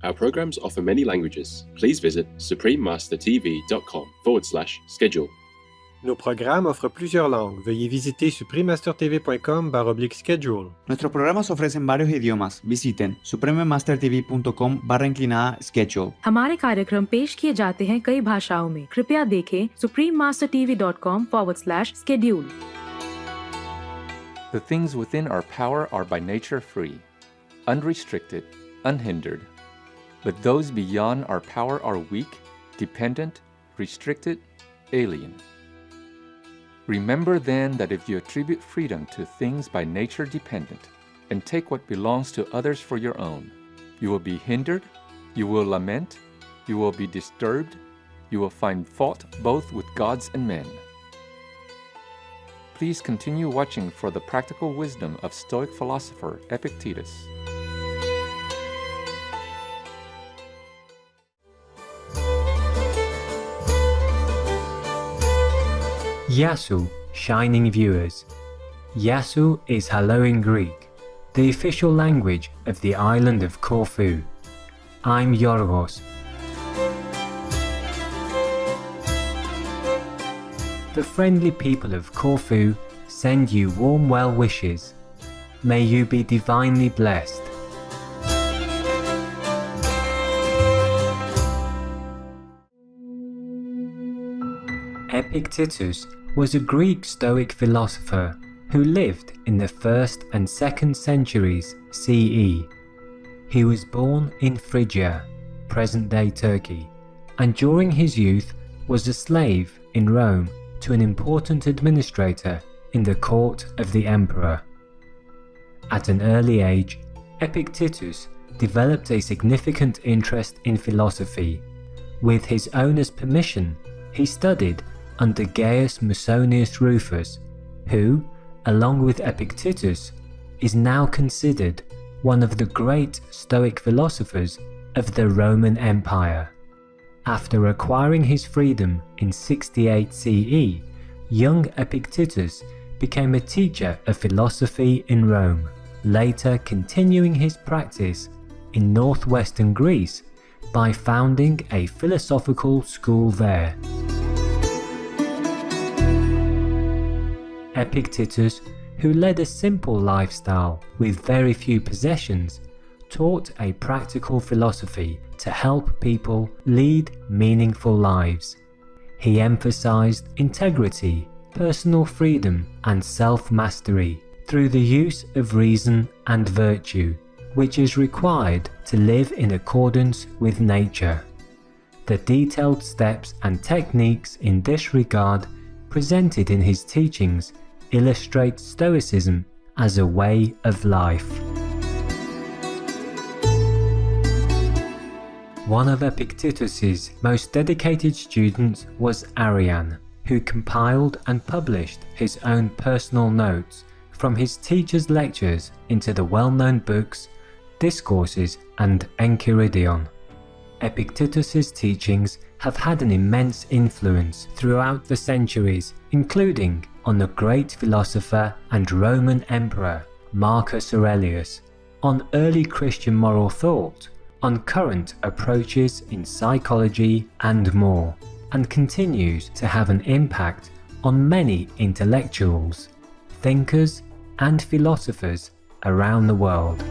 Our programs offer many languages. Please visit suprememastertv.com/schedule. Nos programas offrent plusieurs langues. Veuillez visiter suprememastertv.com/schedule. Nuestros programas ofrecen varios idiomas. Visiten suprememastertv.com/schedule. हमारे कार्यक्रम पेश किए जाते हैं कई भाषाओं में। कृपया देखें suprememastertv.com/schedule. The things within our power are by nature free, unrestricted, unhindered. But those beyond our power are weak, dependent, restricted, alien. Remember then that if you attribute freedom to things by nature dependent, and take what belongs to others for your own, you will be hindered, you will lament, you will be disturbed, you will find fault both with gods and men. Please continue watching for the practical wisdom of Stoic philosopher Epictetus. Yasu, shining viewers. Yasu is hello in Greek, the official language of the island of Corfu. I'm Yorgos. The friendly people of Corfu send you warm well wishes. May you be divinely blessed. Epictetus was a Greek Stoic philosopher who lived in the 1st and 2nd centuries CE. He was born in Phrygia, present-day Turkey, and during his youth was a slave in Rome to an important administrator in the court of the emperor. At an early age, Epictetus developed a significant interest in philosophy. With his owner's permission, he studied under Gaius Musonius Rufus, who, along with Epictetus, is now considered one of the great Stoic philosophers of the Roman Empire. After acquiring his freedom in 68 CE, young Epictetus became a teacher of philosophy in Rome, later continuing his practice in northwestern Greece by founding a philosophical school there. Epictetus, who led a simple lifestyle with very few possessions, taught a practical philosophy to help people lead meaningful lives. He emphasized integrity, personal freedom, and self-mastery through the use of reason and virtue, which is required to live in accordance with nature. The detailed steps and techniques in this regard presented in his teachings illustrate Stoicism as a way of life. One of Epictetus's most dedicated students was Arrian, who compiled and published his own personal notes from his teacher's lectures into the well-known books Discourses and Enchiridion. Epictetus's teachings have had an immense influence throughout the centuries, including on the great philosopher and Roman emperor Marcus Aurelius, on early Christian moral thought, on current approaches in psychology and more, and continues to have an impact on many intellectuals, thinkers, and philosophers around the world.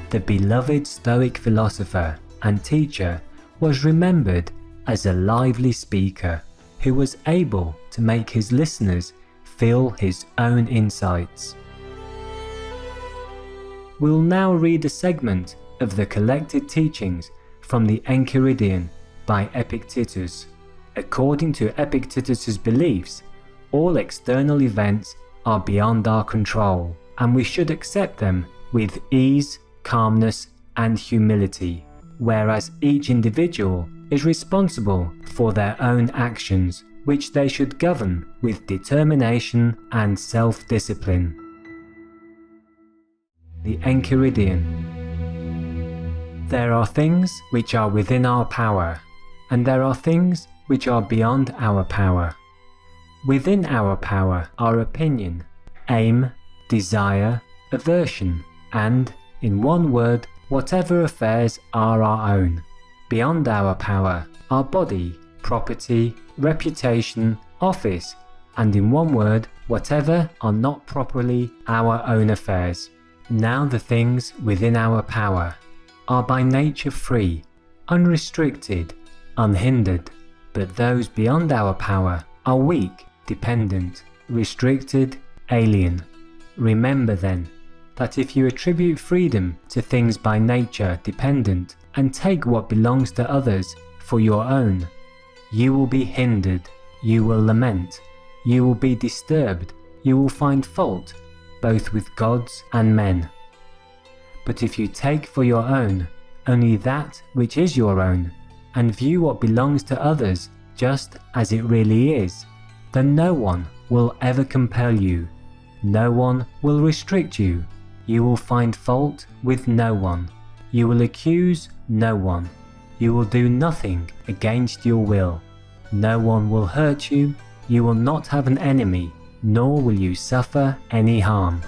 The beloved Stoic philosopher and teacher was remembered as a lively speaker who was able to make his listeners feel his own insights. We'll now read a segment of the collected teachings from the Enchiridion by Epictetus. According to Epictetus's beliefs, all external events are beyond our control, and we should accept them with ease, calmness, and humility, whereas each individual is responsible for their own actions, which they should govern with determination and self-discipline. The Enchiridion. There are things which are within our power, and there are things which are beyond our power. Within our power are opinion, aim, desire, aversion, and, In one word, whatever affairs are our own, beyond our power, our body, property, reputation, office, and in one word, whatever are not properly our own affairs. Now the things within our power are by nature free, unrestricted, unhindered, but those beyond our power are weak, dependent, restricted, alien. Remember then, that if you attribute freedom to things by nature dependent and take what belongs to others for your own, you will be hindered, you will lament, you will be disturbed, you will find fault, both with gods and men. But if you take for your own only that which is your own, and view what belongs to others just as it really is, then no one will ever compel you, no one will restrict you, you will find fault with no one, you will accuse no one, you will do nothing against your will, no one will hurt you, you will not have an enemy, nor will you suffer any harm.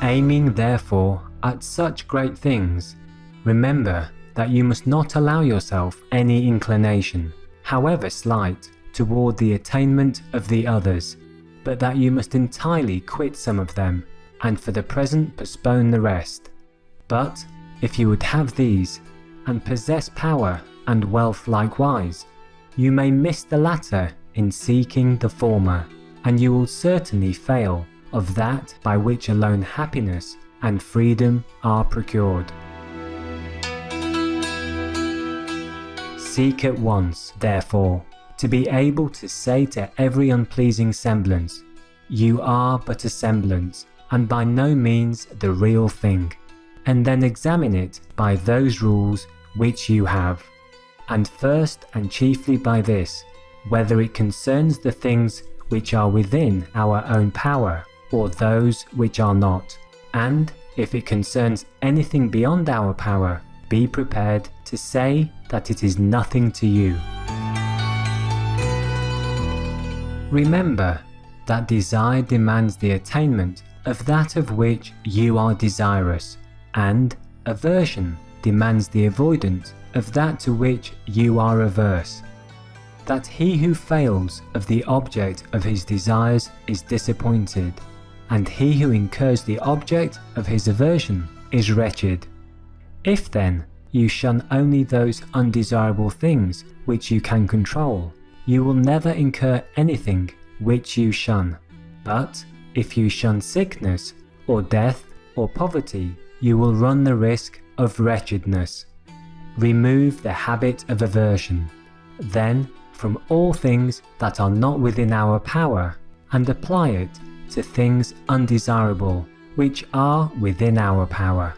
Aiming therefore at such great things, remember that you must not allow yourself any inclination, however slight, toward the attainment of the others, but that you must entirely quit some of them, and for the present postpone the rest. But if you would have these, and possess power and wealth likewise, you may miss the latter in seeking the former, and you will certainly fail of that by which alone happiness and freedom are procured. Seek at once, therefore, to be able to say to every unpleasing semblance, you are but a semblance, and by no means the real thing, and then examine it by those rules which you have, and first and chiefly by this, whether it concerns the things which are within our own power, or those which are not, and if it concerns anything beyond our power, be prepared to say that it is nothing to you. Remember that desire demands the attainment of that of which you are desirous, and aversion demands the avoidance of that to which you are averse. That he who fails of the object of his desires is disappointed, and he who incurs the object of his aversion is wretched. If then you shun only those undesirable things which you can control, you will never incur anything which you shun. But if you shun sickness, or death, or poverty, you will run the risk of wretchedness. Remove the habit of aversion, then, from all things that are not within our power, and apply it to things undesirable, which are within our power.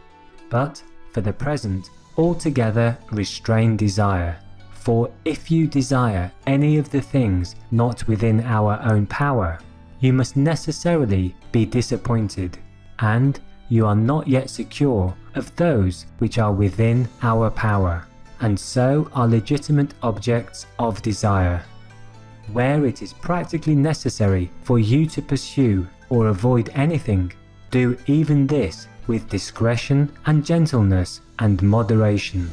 But, for the present, altogether restrain desire. For if you desire any of the things not within our own power, you must necessarily be disappointed, and you are not yet secure of those which are within our power, and so are legitimate objects of desire. Where it is practically necessary for you to pursue or avoid anything, do even this with discretion and gentleness and moderation.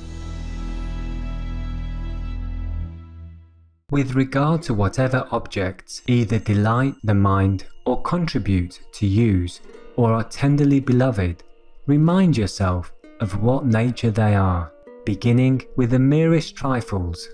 With regard to whatever objects either delight the mind or contribute to use or are tenderly beloved, remind yourself of what nature they are, beginning with the merest trifles.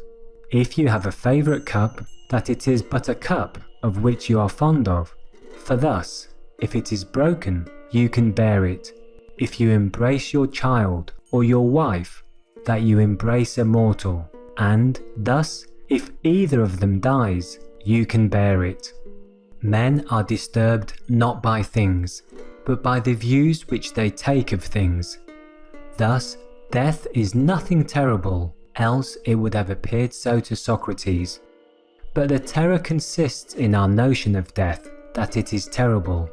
If you have a favourite cup, that it is but a cup of which you are fond of, for thus, if it is broken, you can bear it. If you embrace your child or your wife, that you embrace a mortal, and thus, if either of them dies, you can bear it. Men are disturbed not by things, but by the views which they take of things. Thus, death is nothing terrible, else it would have appeared so to Socrates. But the terror consists in our notion of death, that it is terrible.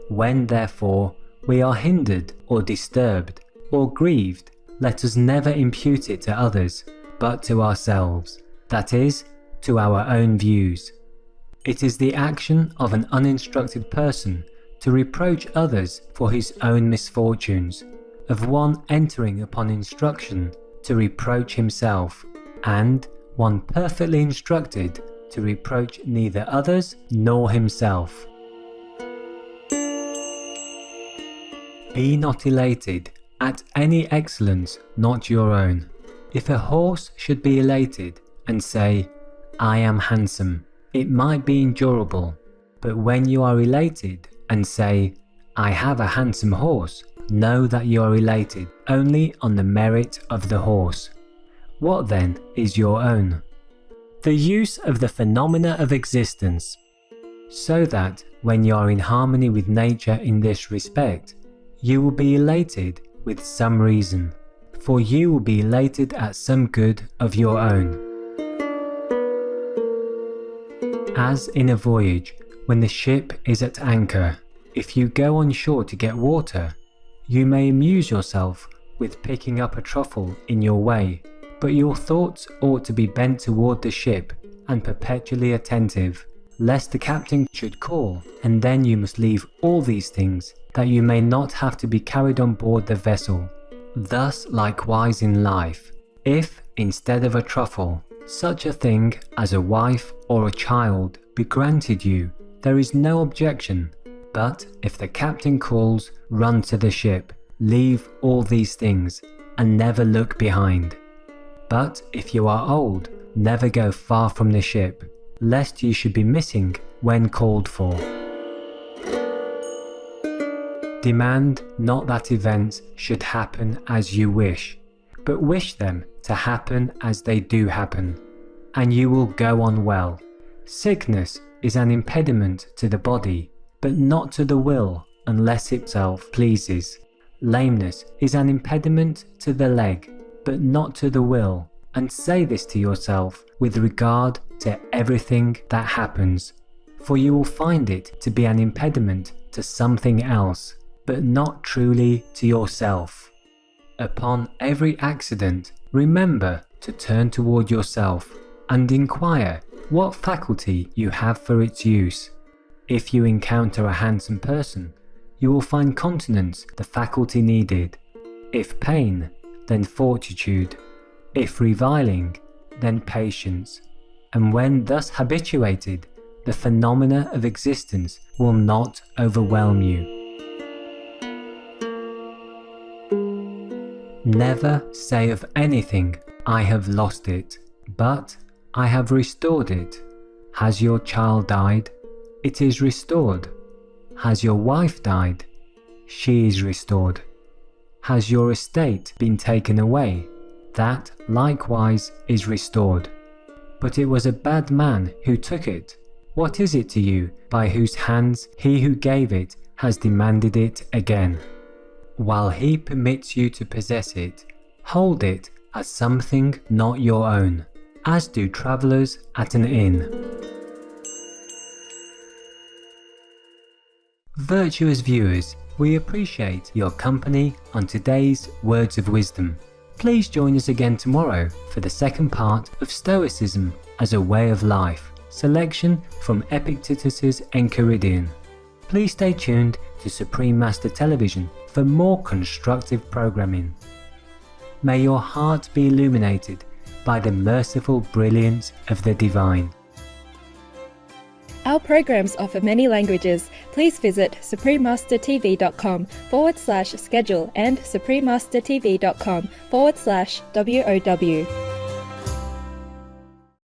When, therefore, we are hindered or disturbed or grieved, let us never impute it to others, but to ourselves, that is, to our own views. It is the action of an uninstructed person to reproach others for his own misfortunes, of one entering upon instruction to reproach himself, and one perfectly instructed to reproach neither others nor himself. Be not elated at any excellence not your own. If a horse should be elated and say, I am handsome, it might be endurable, but when you are elated and say, I have a handsome horse, know that you are elated only on the merit of the horse. What then is your own? The use of the phenomena of existence, so that when you are in harmony with nature in this respect, you will be elated with some reason, for you will be elated at some good of your own. As in a voyage, when the ship is at anchor, if you go on shore to get water, you may amuse yourself with picking up a truffle in your way, but your thoughts ought to be bent toward the ship and perpetually attentive, lest the captain should call, and then you must leave all these things, that you may not have to be carried on board the vessel. Thus likewise in life, if, instead of a truffle, such a thing as a wife or a child be granted you, there is no objection. But if the captain calls, run to the ship, leave all these things, and never look behind. But if you are old, never go far from the ship, lest you should be missing when called for. Demand not that events should happen as you wish, but wish them to happen as they do happen, and you will go on well. Sickness is an impediment to the body, but not to the will unless itself pleases. Lameness is an impediment to the leg, but not to the will, and say this to yourself with regard to everything that happens, for you will find it to be an impediment to something else, but not truly to yourself. Upon every accident, remember to turn toward yourself and inquire what faculty you have for its use. If you encounter a handsome person, you will find continence the faculty needed. If pain, then fortitude. If reviling, then patience. And when thus habituated, the phenomena of existence will not overwhelm you. Never say of anything, I have lost it, but I have restored it. Has your child died? It is restored. Has your wife died? She is restored. Has your estate been taken away? That likewise is restored. But it was a bad man who took it. What is it to you, by whose hands he who gave it has demanded it again? While he permits you to possess it, hold it as something not your own, as do travellers at an inn. Virtuous viewers, we appreciate your company on today's Words of Wisdom. Please join us again tomorrow for the second part of Stoicism as a Way of Life, selection from Epictetus Enchiridion. Please stay tuned to Supreme Master Television for more constructive programming. May your heart be illuminated by the merciful brilliance of the divine. Our programs offer many languages. Please visit suprememastertv.com/schedule and suprememastertv.com/WOW.